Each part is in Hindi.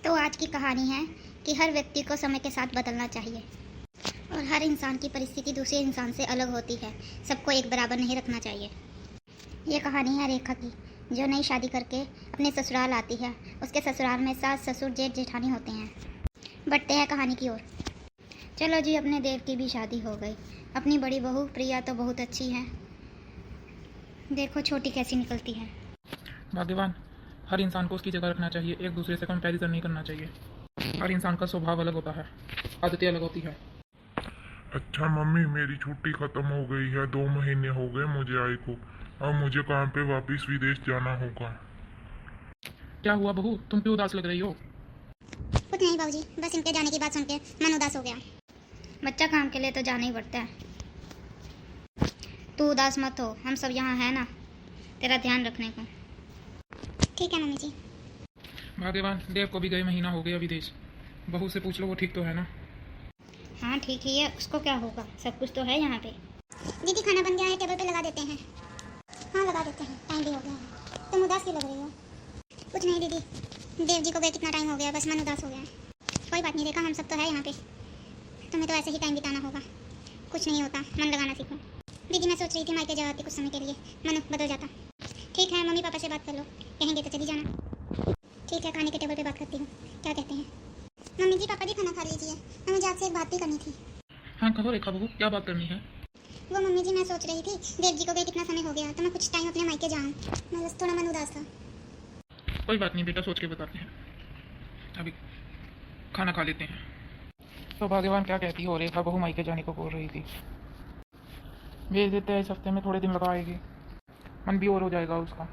तो आज की कहानी है कि हर व्यक्ति को समय के साथ बदलना चाहिए और हर इंसान की परिस्थिति दूसरे इंसान से अलग होती है। सबको एक बराबर नहीं रखना चाहिए। ये कहानी है रेखा की, जो नई शादी करके अपने ससुराल आती है। उसके ससुराल में सास ससुर जेठ जेठानी होते हैं। बढ़ते हैं कहानी की ओर। चलो जी, अपने देव की भी शादी हो गई। अपनी बड़ी बहू प्रिया तो बहुत अच्छी है, देखो छोटी कैसी निकलती है। भाग्यवान, हर इंसान को उसकी जगह रखना चाहिए, एक दूसरे से कंपैरिजन नहीं करना चाहिए। हर इंसान का स्वभाव अलग होता है, आदतें अलग होती है। अच्छा मम्मी, मेरी छुट्टी खत्म हो गई है। 2 महीने हो गए मुझे आई को। अब मुझे काम पे वापस विदेश जाना होगा। क्या हुआ बहू, तुम क्यों उदास लग रही हो? कुछ नहीं बाबूजी, बस इनके जाने की बात सुन के मन उदास हो गया। बच्चा काम के लिए तो जाना ही पड़ता है। तू उदास मत हो, हम सब यहाँ हैं ना तेरा ध्यान रखने को। ठीक है मम्मी जी। भाग्यवान, देव को भी गए महीना हो गया विदेश। बहू से पूछ लो, वो ठीक तो है ना? हाँ ठीक ही है, उसको क्या होगा, सब कुछ तो है यहाँ पे। दीदी खाना बन गया है, टेबल पे लगा देते हैं। हाँ लगा देते हैं, टाइम भी हो गया है। तुम उदास क्यों लग रही हो? कुछ नहीं दीदी, देव जी को गए कितना टाइम हो गया, बस मन उदास हो गया है। कोई बात नहीं रेखा, हम सब तो है यहाँ पे। तुम्हें तो ऐसे ही टाइम बिताना होगा, कुछ नहीं होता, मन लगाना सीखो। दीदी मैं सोच रही थी मायके जाती कुछ समय के लिए, मन बदल जाता। ठीक है, मम्मी पापा से बात कर लो, कहेंगे तो चली जाना। ठीक है, खाने के टेबल पे बात करती हूँ, क्या कहते हैं? मम्मी जी पापा जी खाना खा लीजिए, मुझे आपसे एक बात भी करनी थी। हाँ कहो रेखा बहू, क्या बात करनी है? वो मम्मी जी मैं सोच रही थी देव जी को गए कितना समय हो गया, तो मैं कुछ टाइम अपने मायके जाऊँ, मैं बस थोड़ा मन उदास था। कोई बात नहीं बेटा, सोच के बताते हैं। अभी खाना खा लेते हैं। तो भाग्यवान क्या कहती हो? रेखा बहू मायके जाने को बोल रही थी। भेज देते हैं, इस हफ्ते में थोड़े दिन लगा आएगी, मन भी और हो जाएगा उसका।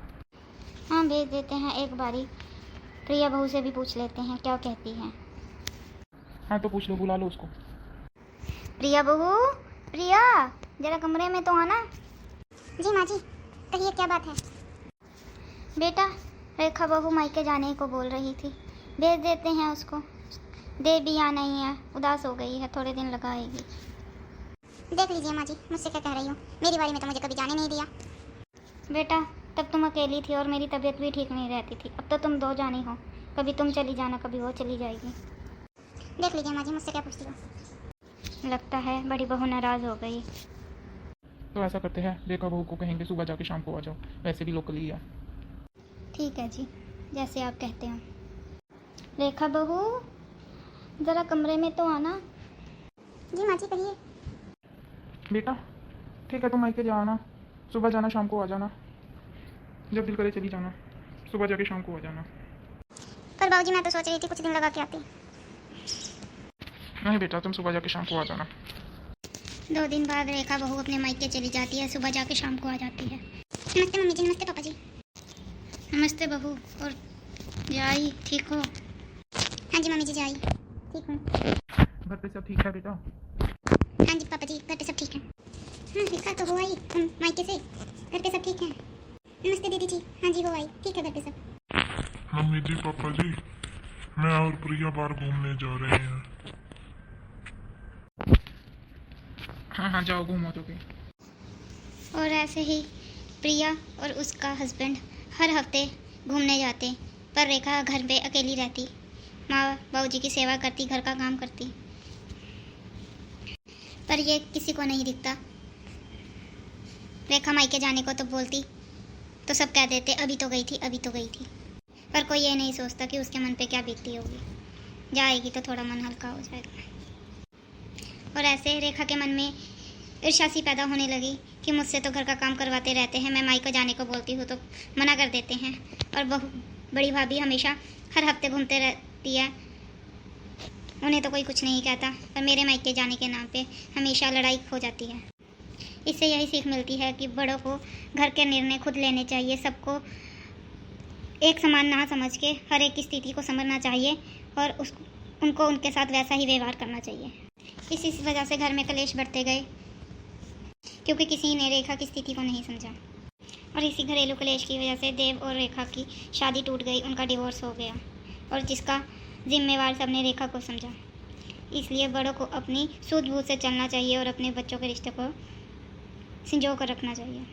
हाँ भेज देते हैं, एक बारी प्रिया बहू से भी पूछ लेते हैं क्या कहती हैं। हाँ तो पूछ लो, बुला लो उसको। प्रिया बहू, प्रिया जरा कमरे में तो आना। जी माँ जी, कहिए क्या बात है? बेटा रेखा बहू मायके जाने को बोल रही थी, भेज देते हैं उसको। देव भी यहाँ नहीं है, उदास हो गई है, थोड़े दिन लगाएगी। देख लीजिए माँ जी, मुझसे क्या कह रही हो, मेरी बारी में तो मुझे कभी जाने नहीं दिया। बेटा तब तुम अकेली थी और मेरी तबीयत भी ठीक नहीं रहती थी, अब तो तुम 2 जानी हो, कभी तुम चली जाना कभी वो चली जाएगी। देख लीजिए माँ जी, मुझसे क्या पूछती हो? लगता है बड़ी बहू नाराज़ हो गई। तो ऐसा करते हैं, रेखा बहू को कहेंगे सुबह जाके शाम को आ जाओ, वैसे भी लोकल ही है। ठीक है जी, जैसे आप कहते हो। रेखा बहू ज़रा कमरे में तो आना। जी माँ जी कहिए। बेटा ठीक है, तुम मायके जाना, सुबह जाना शाम को आ जाना, जब दिल करे चली जाना, सुबह जाके शाम को आ जाना। पर बाबूजी मैं तो सोच रही थी कुछ दिन लगा के आती। नहीं बेटा, तुम सुबह जाके शाम को आ जाना। 2 दिन बाद रेखा बहू अपने मायके चली जाती है, सुबह जाके शाम को आ जाती है। नमस्ते मम्मी जी, नमस्ते पापा जी। नमस्ते बहू, और जाई ठीक हो? हाँ जी मम्मी जी जाई ठीक हूँ। घर पे सब ठीक है बेटा? हाँ जी पापा जी, घर पे सब ठीक है। हाँ रेखा तो हो आई मायके से, घर पे सब ठीक है। नमस्ते दीदी जी, हाँ जी हो आई, ठीक है घर पे सब। मम्मी जी पापा जी, मैं और प्रिया बाहर घूमने जा रहे हैं। हाँ हाँ जाओ, घूमो तो भी। और ऐसे ही प्रिया और उसका हस्बैंड हर हफ्ते घूमने जाते, पर रेखा घर पे अकेली रहती, माँ बाबूजी की सेवा करती, घर का काम करती, पर ये किसी को नहीं दिखता। रेखा मायके जाने को तो बोलती तो सब कह देते अभी तो गई थी, अभी तो गई थी, पर कोई ये नहीं सोचता कि उसके मन पे क्या बीतती होगी। जाएगी तो थोड़ा मन हल्का हो जाएगा। और ऐसे रेखा के मन में ईर्ष्या सी पैदा होने लगी कि मुझसे तो घर का काम करवाते रहते हैं, मैं मायके जाने को बोलती हूँ तो मना कर देते हैं, और बड़ी भाभी हमेशा हर हफ्ते घूमते रहती है, उन्हें तो कोई कुछ नहीं कहता, पर मेरे मायके जाने के नाम पे हमेशा लड़ाई हो जाती है। इससे यही सीख मिलती है कि बड़ों को घर के निर्णय खुद लेने चाहिए, सबको एक समान ना समझ के हर एक की स्थिति को समझना चाहिए और उनको उनके साथ वैसा ही व्यवहार करना चाहिए। इसी वजह से घर में कलेश बढ़ते गए, क्योंकि किसी ने रेखा की स्थिति को नहीं समझा, और इसी घरेलू कलेश की वजह से देव और रेखा की शादी टूट गई, उनका डिवोर्स हो गया, और जिसका जिम्मेवार सबने रेखा को समझा। इसलिए बड़ों को अपनी सूझबूझ से चलना चाहिए और अपने बच्चों के रिश्ते को संजो कर रखना चाहिए।